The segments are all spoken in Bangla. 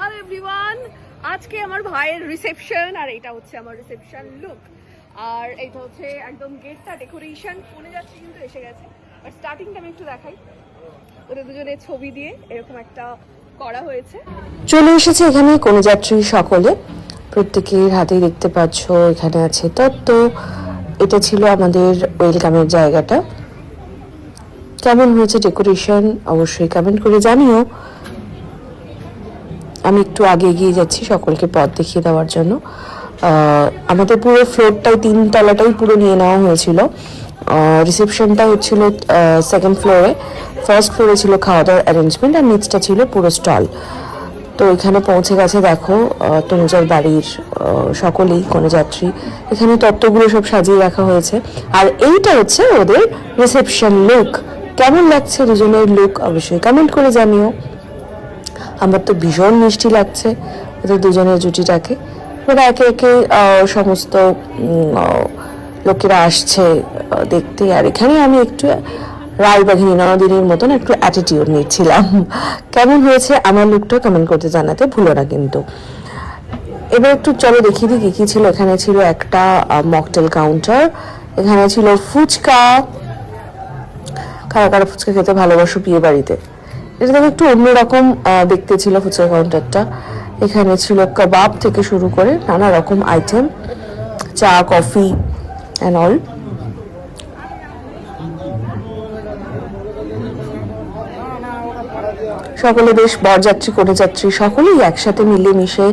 হ্যালো এভরিওয়ান, আজকে আমার ভাইয়ের রিসেপশন আর এটা হচ্ছে আমার রিসেপশন লুক। আর এইটা হচ্ছে একদম গেটটা ডেকোরেশন কোনে যাচ্ছে কিন্তু এসে গেছে। বাট স্টার্টিংটা আমি একটু দেখাই, ওদের দুজনের ছবি দিয়ে এরকম একটা করা হয়েছে। চলে এসেছে এখানে কনেযাত্রী সকলে, প্রত্যেকের হাতেই দেখতে পাচ্ছ এখানে আছে তত্ত্ব। এটা ছিল আমাদের ওয়েলকামের জায়গাটা। কেমন হয়েছে ডেকোরেশন অবশ্যই কমেন্ট করে জানিও। আমি একটু আগে এগিয়ে যাচ্ছি সকলকে পথ দেখিয়ে দেওয়ার জন্য। আমাদের পুরো ফ্লোরটাই 3 তলাটাই পুরো নিয়ে নেওয়া হয়েছিল। রিসেপশনটা হচ্ছিল সেকেন্ড ফ্লোরে, ফার্স্ট ফ্লোরে ছিল খাওয়া দাওয়ার অ্যারেঞ্জমেন্ট আর নিচটা ছিল পুরো স্টল। তো এখানে পৌঁছে গেছে দেখো তনুজার বাড়ির সকলেই কনেযাত্রী। এখানে তত্ত্বগুলো সব সাজিয়ে রাখা হয়েছে। আর এইটা হচ্ছে ওদের রিসেপশন লুক। কেমন লাগছে দুজনের লুক অবশ্যই কমেন্ট করে জানিও। আমার তো ভীষণ মিষ্টি লাগছে ওদের দুজনের জুটিটাকে। ওরা একে একে সমস্ত লোকেরা আসছে দেখতে। আর এখানে আমি একটু রায়বাঘিনী ননদিনীর মতন একটু অ্যাটিটিউড নিচ্ছিলাম। কেমন হয়েছে আমার লুকটা কমেন্ট করতে জানাতে ভুলো না কিন্তু। এবার একটু চলো দেখিয়ে দিই কি ছিল। এখানে ছিল একটা মকটেল কাউন্টার, এখানে ছিল ফুচকা। কারা কারা ফুচকা খেতে ভালোবাসো বিয়ে বাড়িতে, এটা দেখো একটু অন্যরকম দেখতে ছিল ফুচকা কাউন্টারটা। এখানে ছিল কাবাব থেকে শুরু করে নানা রকম আইটেম, চা কফি অ্যান্ড অল। সকলে বেশ বরযাত্রী কনেযাত্রী সকলেই একসাথে মিলেমিশে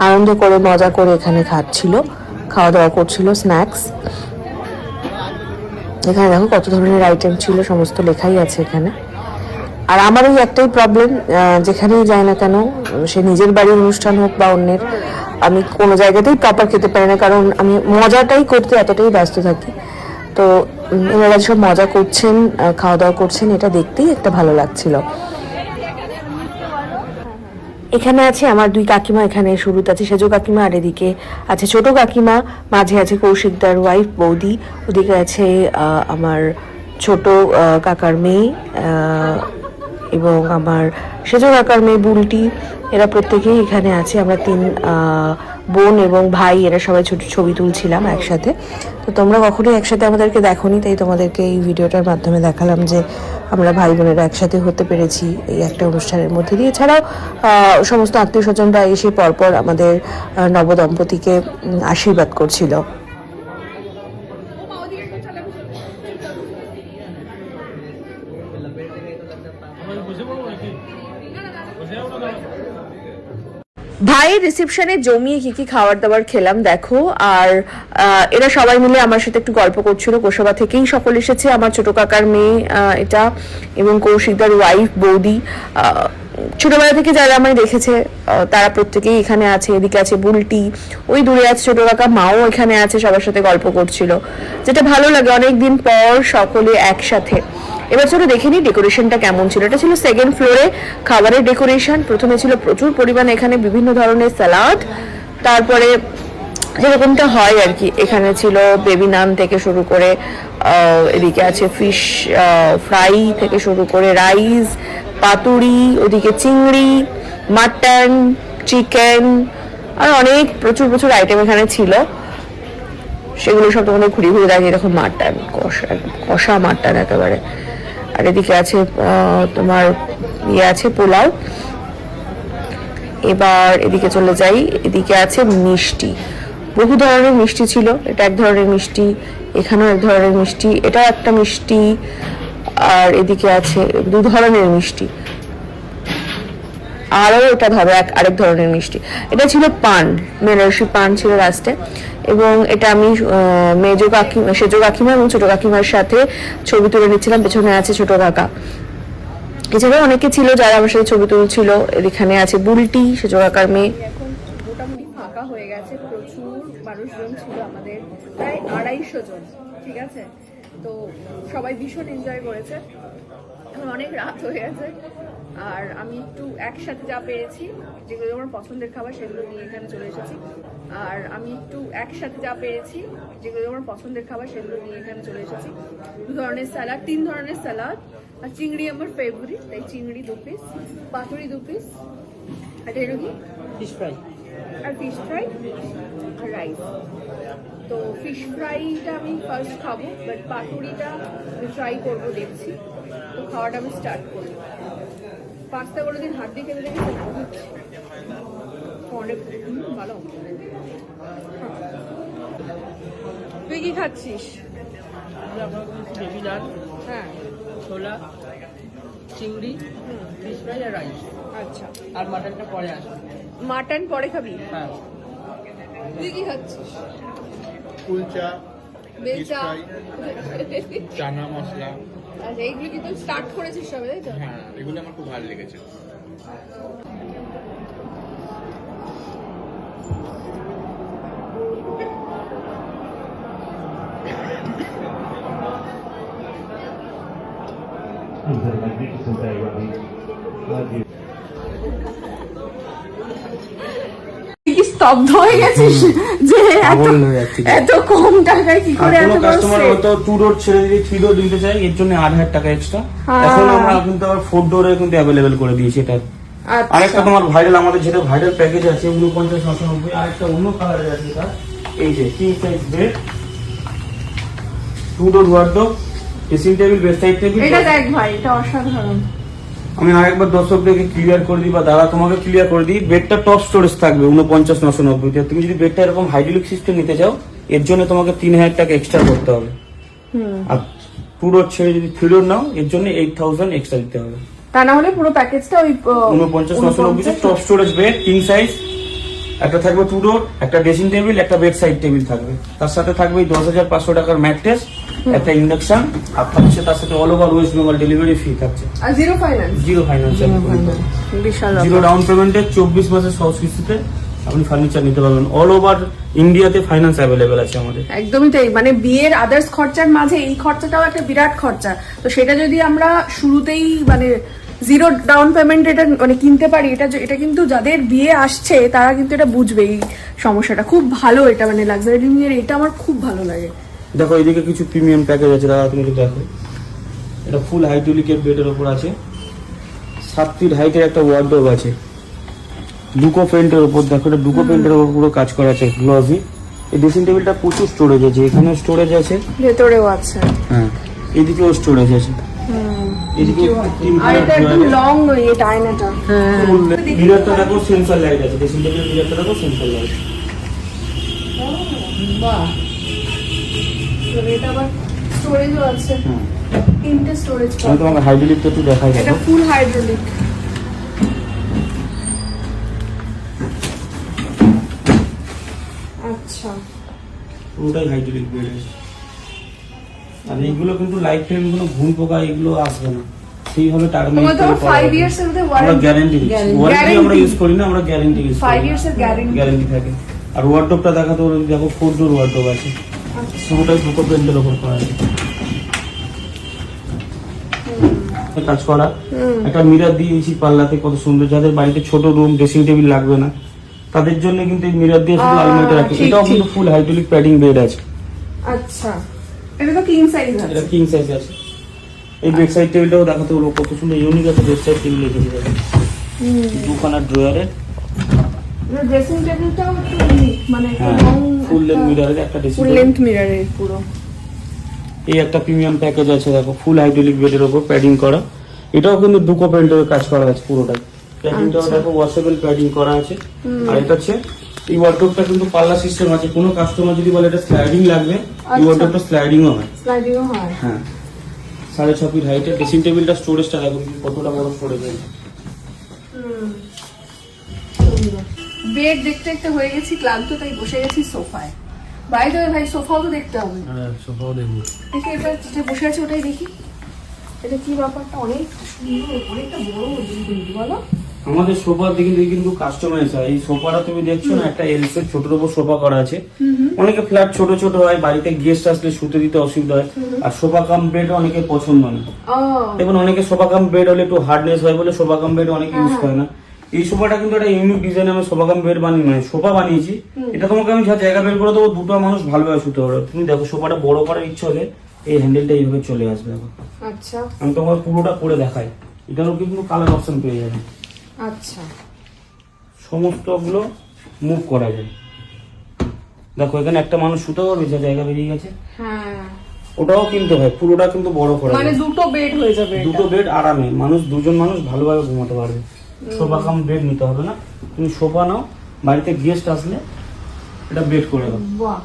আনন্দ করে মজা করে এখানে খাচ্ছিল, খাওয়া দাওয়া করছিল, স্ন্যাক্স। এখানে দেখো কত ধরনের আইটেম ছিল, সমস্ত লেখাই আছে এখানে। আর আমার ওই একটাই প্রবলেম, যেখানেই যাই না কেন, সে নিজের বাড়ির অনুষ্ঠান হোক বা অন্যের, আমি কোনো জায়গাতেই প্রপার খেতে পারি না, কারণ আমি মজাটাই করতে এতটাই ব্যস্ত থাকি। তো এনারা সব মজা করছেন, খাওয়া দাওয়া করছেন, এটা দেখতেই একটা ভালো লাগছিল। এখানে আছে আমার 2 কাকিমা, এখানে শুরুতে আছে সেজো কাকিমা আর এদিকে আছে ছোট কাকিমা, মাঝে আছে কৌশিকদার ওয়াইফ বৌদি, ওদিকে আছে আমার ছোট কাকার মেয়ে এবং আমার সেজো কাকার মেয়ে বুলটি। এরা প্রত্যেকেই এখানে আছে। আমরা 3 বোন এবং ভাই, এরা সবাই ছোট ছবি তুলছিলাম একসাথে। তো তোমরা কখনোই একসাথে আমাদেরকে দেখোনি, তাই তোমাদেরকে এই ভিডিওটার মাধ্যমে দেখালাম যে আমরা ভাই বোনেরা একসাথে হতে পেরেছি এই একটা অনুষ্ঠানের মধ্যে দিয়ে। এছাড়াও সমস্ত আত্মীয় স্বজনরা এসে পরপর আমাদের নবদম্পতিকে আশীর্বাদ করছিল। ভাইয়ের রিসেপশনে জমিয়ে কি কি খাবার দাবার খেলাম দেখো। আর এরা সবাই মিলে আমার সাথে একটু গল্প করছিল। কোষাবা থেকেই সকল এসেছে, আমার ছোট কাকার মেয়ে এটা এবং কৌশিকদার ওয়াইফ বৌদি। ছোটবেলা থেকে যারা আমায় দেখেছে তারা প্রত্যেকেই এখানে আছে। এদিকে আছে বুলটি, ওই দূরে আছে ছোট কাকা, মাও এখানে আছে, সবার সাথে গল্প করছিল, যেটা ভালো লাগে অনেকদিন পর সকলে একসাথে। এবার চলো দেখে নিই ডেকোরেশনটা কেমন ছিল। এটা ছিল সেকেন্ড ফ্লোরে খাবারের ডেকোরেশন। প্রথমে ছিল প্রচুর পরিমাণে এখানে বিভিন্ন ধরনের স্যালাড, তারপরে যেরকমটা হয় আর কি, এখানে ছিল বেবি নান থেকে শুরু করে, এদিকে আছে ফিশ ফ্রাই থেকে শুরু করে রাইস, পাতুরি, ওদিকে চিংড়ি, মাটন, চিকেন, আর অনেক প্রচুর প্রচুর আইটেম এখানে ছিল। সেগুলো সব তোমাদের ঘুরিয়ে ঘুরিয়ে দেখি। এরকম মাটন, কষা মাটন একেবারে। আর এদিকে আছে তোমার আছে পোলাও। এবার এদিকে চলে যাই, এদিকে আছে মিষ্টি, বহু ধরনের মিষ্টি ছিল। এটা এক ধরনের মিষ্টি, এখানেও এক ধরনের মিষ্টি, এটা একটা মিষ্টি, আর এদিকে আছে 2 ধরনের মিষ্টি, আরও এটা ধরো আরেক ধরনের মিষ্টি। এটা ছিল পান, বেনারসি পান ছিল লাস্টে। এবং এটা আমি সেজো কাকিমা এবং ছোট কাকিমার সাথে ছবি তুলে নিচ্ছিলাম। পেছনে আছে ছোট কাকা। এছাড়াও অনেকে ছিল যারা আমার সাথে ছবি তুলছিল। এখানে আছে বুলটি, সেজো কাকার মেয়ে। এখন মোটামুটি ফাঁকা হয়ে গেছে, প্রচুর মানুষজন ছিল, আমাদের প্রায় 250 জন, ঠিক আছে। তো সবাই ভীষণ এনজয় করেছে। এখন অনেক রাত হয়ে গেছে, আর আমি একটু একসাথে যা পেরেছি, যেগুলো আমার পছন্দের খাবার সেগুলো নিয়ে এখানে চলে এসেছি। আর আমি একটু একসাথে যা পেরেছি, যেগুলো আমার পছন্দের খাবার সেগুলো নিয়ে এখানে চলে এসেছি। 2 ধরনের স্যালাড, 3 ধরনের স্যালাড, আর চিংড়ি আমার ফেভারিট, তাই চিংড়ি 2 পিস, পাতুরি 2 পিস, আর এটা কি ফিশ ফ্রাই। আর ফিশ ফ্রাই আর রাইস। তো ফিশ ফ্রাইটা আমি ফার্স্ট খাবো, বাট পাতুরিটা আমি ট্রাই করবো, দেখছি। তো খাওয়াটা আমি স্টার্ট করি। পাস্তা কোনোদিন হাত দিয়ে খেতে দেখেছি না, অনেক ভালো। তুই কি খাচ্ছিস? বেবি ডাল, হ্যাঁ, ছোলা, চিংড়ি, ফিশ ফ্রাই আর রাইস। আচ্ছা। আর মাটনটা পরে আসবে। মাটন পরে খাবি? হ্যাঁ। তুই কি খাচ্ছিস? কুলচা, ফিশ বেলচা। ফ্রাই, চানা মশলা। আচ্ছা, এইগুলো কি তুই স্টার্ট করেছিস সবে, তাই তো? হ্যাঁ, এগুলো আমার খুব ভালো লেগেছে। তুই কি স্তব্ধ হয়ে গেছিস যে এত কম টাকায় কি করে এত বড় কাস্টমার set? হয়তো 2 ডোর ছেড়ে দিয়ে 3 ডোর দিতে চাই, এর জন্য 8,000 টাকা এক্সট্রা। হ্যাঁ। এখন আমরা কিন্তু আবার 4 ডোরে কিন্তু অ্যাভেলেবেল করে দিয়েছি এটা। আচ্ছা। আরেকটা তোমার ভাইরাল, আমাদের যেটা ভাইরাল প্যাকেজ আছে 49 99, আরেকটা অন্য কালারের আছে এটা। এই যে king size bed, 2 door wardrobe, dressing table, bedside table. এটা দেখ ভাই, এটা অসাধারণ। আমি আরেকবার দর্শকদেরকে ক্লিয়ার করে দিই, বা দাদা তোমাকে ক্লিয়ার করে দিই, বেডটা টপ স্টোরেজ থাকবে 49 990। তুমি যদি বেডটা এরকম হাইড্রোলিক সিস্টেম নিতে চাও, এর জন্য তোমাকে 3,000 টাকা এক্সট্রা করতে হবে। আর 2 ডোর ছেড়ে যদি 3 ডোর নাও, এর জন্য 8,000 এক্সট্রা দিতে হবে। তা না হলে পুরো প্যাকেজটা ওই 49 990 top storage bed, king size, একটা থাকবে 2 ডোর, একটা ড্রেসিং টেবিল, একটা বেড সাইড টেবিল থাকবে। তার সাথে থাকবে 10,500 টাকার ম্যাট্রেস, একটা ইন্ডাকশন, আর থাকছে তার সাথে all over West Bengal delivery ফি থাকছে। আর জিরো ফাইন্যান্স। জিরো ফাইন্যান্স, বিশাল জিরো ডাউন পেমেন্টে 24 মাসের সহজ কিস্তিতে আপনি ফার্নিচার নিতে পারবেন। অল ওভার ইন্ডিয়াতে ফাইন্যান্স অ্যাভেলেবেল আছে আমাদের। একদমই তাই, মানে বিয়ের আদার্স খরচার মাঝে এই খরচাটাও একটা বিরাট খরচা। তো সেটা যদি আমরা শুরুতেই মানে জিরো ডাউন পেমেন্ট এটা মানে কিনতে পারি, এটা কিন্তু যাদের বিয়ে আসছে তারা কিন্তু এটা বুঝবে এই সমস্যাটা। খুব ভালো এটা, মানে লাক্সারি লিভিং এর এটা আমার খুব ভালো লাগে। দেখো এদিকে কিছু প্রিমিয়াম প্যাকেজ আছে দাদা, তুমি একটু দেখো। এটা ফুল হাইড্রোলিকের বেডের উপর আছে, 7 ফিট হাইটের একটা ওয়ার্ডরোব আছে, ডুকো পেন্টের উপর। দেখো এটা ডুকো পেন্টের উপর পুরো কাজ করা আছে, গ্লসি। এই ড্রেসিং টেবিলটা প্রচুর স্টোরেজ আছে, এখানে স্টোরেজ আছে, ভেতরেও আছে। হ্যাঁ এদিকেও স্টোরেজ আছে, এদিকেও আর এটা একদম লং এটা আয়নাটা। মিররটা দেখো, সেন্সর লাইট আছে, ড্রেসিং টেবিলের মিররটা দেখো, সেন্সর লাইট। বাহ, এটা আবার স্টোরেজও আছে, তিনটে স্টোরেজ। আমি তোমাকে হাইড্রোলিকটা একটু দেখাই এটা দেখো। ফুল হাইড্রোলিক। আচ্ছা, পুরোটাই হাইড্রোলিক বেড আছে। আর এইগুলো কিন্তু লাইফ টাইম কোনো ঘুম পোকা এগুলো আসবে না, সেইভাবে টার্মিনেট তোমার তো 5 ইয়ার্স এর মধ্যে আমরা ওয়ারেন্টি। গ্যারান্টি দিচ্ছি। ওয়ারেন্টি আমরা ইউজ করি না, আমরা গ্যারান্টি ইউজ করি। 5 ইয়ার্স এর গ্যারান্টি। গ্যারান্টি থাকে। আর ওয়ার্ডরোবটা দেখাতে হলে দেখো 4 ডোর ওয়ার্ডরোব আছে, পুরোটাই দুটো পেন্টের উপর করা আছে, কাজ করা। একটা মিরর দিয়েছি পাল্লাতে, কত সুন্দর। যাদের বাড়িতে ছোট রুম, ড্রেসিং টেবিল লাগবে না, তাদের জন্য কিন্তু এই মিরর দিয়ে শুধু আলমারিটা রাখি। ঠিক, এটাও ঠিক। কিন্তু ফুল হাইড্রোলিক প্যাডিং বেড আছে। আচ্ছা, এটা তো কিং সাইজ আছে। এটা কিং সাইজ আছে। এই বেড সাইড টেবিলটাও দেখাতে হলো, কত সুন্দর ইউনিক আছে বেড সাইড টেবিল রেখেছি দেখো, দুখানা ড্রয়ারের। ড্রেসিং টেবিলটাও একটু ইউনিক, মানে একটা হ্যাঁ, লং ফুল লেন্থ মিররের একটা ড্রেসিং ফুল টেবিল। লেন্থ মিররের পুরো। এই একটা প্রিমিয়াম প্যাকেজ আছে দেখো, ফুল হাইড্রোলিক বেডের উপর প্যাডিং করা। এটাও কিন্তু দুকো পেন্টের কাজ করা আছে পুরোটাই। প্যাডিংটাও দেখো ওয়াশেবল প্যাডিং করা আছে। আর এটা হচ্ছে এই ওয়ার্ডরোবটা কিন্তু পাল্লা সিস্টেম আছে। কোনো কাস্টমার যদি বলে এটা স্লাইডিং লাগবে, এই ওয়ার্ডরোবটা স্লাইডিংও হয়। স্লাইডিংও হয়। হ্যাঁ, 6.5 ফিট হাইটের। ড্রেসিং টেবিলটা স্টোরেজটা দেখো কতটা বড় স্টোরেজ আছে। বেড দেখতে দেখতে হয়ে গেছি ক্লান্ত, তাই বসে গেছি সোফায়। বাই দ্য ওয়ে ভাই, সোফাও তো দেখতে হবে। হ্যাঁ, সোফাও দেখবো। দেখি এবার যেটা বসে আছে ওটাই দেখি। এটা কি ব্যাপারটা, অনেক সুন্দর, অনেকটা বড় বিল্ডিং, বলো। আমাদের সোফার দিকে কিন্তু কাস্টমাইজ হয়। এই সোফাটা তুমি দেখছো না, একটা এলস এর ছোটর উপর সোফা করা আছে। অনেকে ফ্ল্যাট ছোট ছোট হয়, বাড়িতে গেস্ট আসলে শুতে দিতে অসুবিধা হয়। আর সোফা কাম বেড অনেকে পছন্দ না। দেখুন অনেকে সোফা কাম বেড হলে একটু হার্ডনেস হয় বলে সোফা কাম বেড অনেকে ইউজ করে না। এই সোফাটা কিন্তু একটা ইউনিক ডিজাইন, আমি সোফা কাম বেড বানিয়ে মানে সোফা বানিয়েছি। এটা তোমাকে আমি যা জায়গা বের করে দেবো, দুটো মানুষ ভালোভাবে শুতে পারবে। তুমি দেখো সোফাটা বড় করার ইচ্ছে হলে এই হ্যান্ডেলটা এইভাবে চলে আসবে। দেখো আচ্ছা, আমি তোমাকে পুরোটা করে দেখাই। এটারও কিন্তু কালার অপশন পেয়ে যাবে। আচ্ছা। সমস্তগুলো মুভ করা যায়। দেখো এখানে একটা মানুষ শুতে পারবে, যা জায়গা বেরিয়ে গেছে। হ্যাঁ, ওটাও কিনতে হয়, পুরোটা কিন্তু বড় করা মানে যায়। দুটো বেড হয়ে যাবে। দুটো বেড আরামে দুজন মানুষ ভালোভাবে ঘুমাতে পারবে। সোফা কাম বেড নিতে হবে না, তুমি সোফা নাও, বাড়িতে গেস্ট আসলে এটা বেড করে দাও। বাহ,